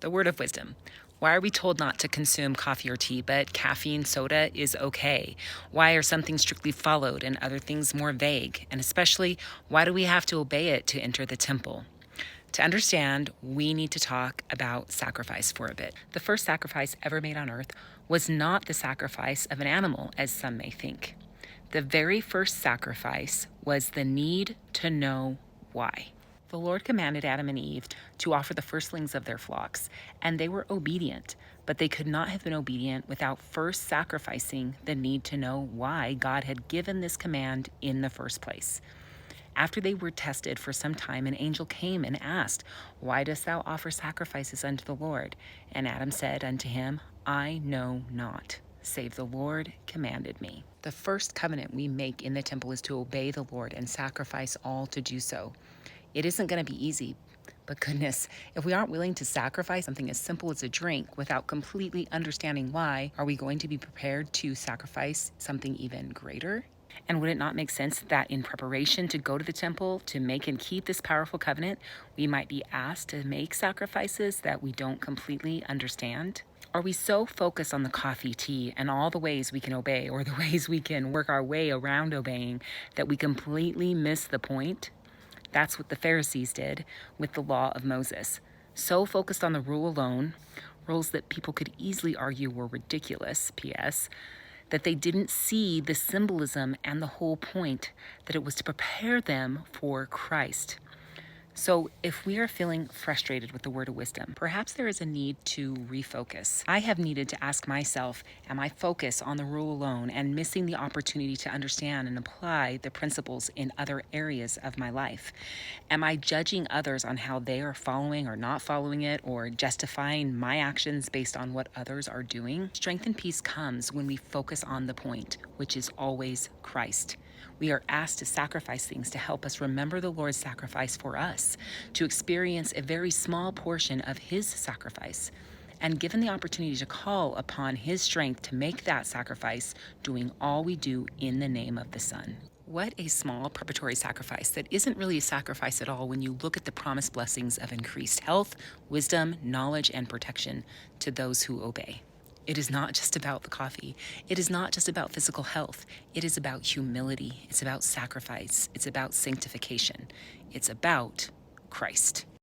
The word of wisdom. Why are we told not to consume coffee or tea, but caffeine soda is okay? Why are some things strictly followed and other things more vague? And especially, why do we have to obey it to enter the temple? To understand, we need to talk about sacrifice for a bit. The first sacrifice ever made on earth was not the sacrifice of an animal, as some may think. The very first sacrifice was the need to know why. The Lord commanded Adam and Eve to offer the firstlings of their flocks, and they were obedient, but they could not have been obedient without first sacrificing the need to know why God had given this command in the first place. After they were tested for some time, an angel came and asked, "Why dost thou offer sacrifices unto the Lord?" And Adam said unto him, "I know not, save the Lord commanded me." The first covenant we make in the temple is to obey the Lord and sacrifice all to do so. It isn't going to be easy, but goodness, if we aren't willing to sacrifice something as simple as a drink without completely understanding why, are we going to be prepared to sacrifice something even greater? And would it not make sense that in preparation to go to the temple to make and keep this powerful covenant, we might be asked to make sacrifices that we don't completely understand? Are we so focused on the coffee, tea, and all the ways we can obey or the ways we can work our way around obeying that we completely miss the point? That's what the Pharisees did with the law of Moses. So focused on the rule alone, rules that people could easily argue were ridiculous, P.S., that they didn't see the symbolism and the whole point, that it was to prepare them for Christ. So if we are feeling frustrated with the word of wisdom, perhaps there is a need to refocus. I have needed to ask myself, am I focused on the rule alone and missing the opportunity to understand and apply the principles in other areas of my life? Am I judging others on how they are following or not following it, or justifying my actions based on what others are doing? Strength and peace comes when we focus on the point, which is always Christ. We are asked to sacrifice things to help us remember the Lord's sacrifice for us, to experience a very small portion of His sacrifice, and given the opportunity to call upon His strength to make that sacrifice, doing all we do in the name of the Son. What a small preparatory sacrifice that isn't really a sacrifice at all when you look at the promised blessings of increased health, wisdom, knowledge, and protection to those who obey. It is not just about the coffee. It is not just about physical health. It is about humility. It's about sacrifice. It's about sanctification. It's about Christ.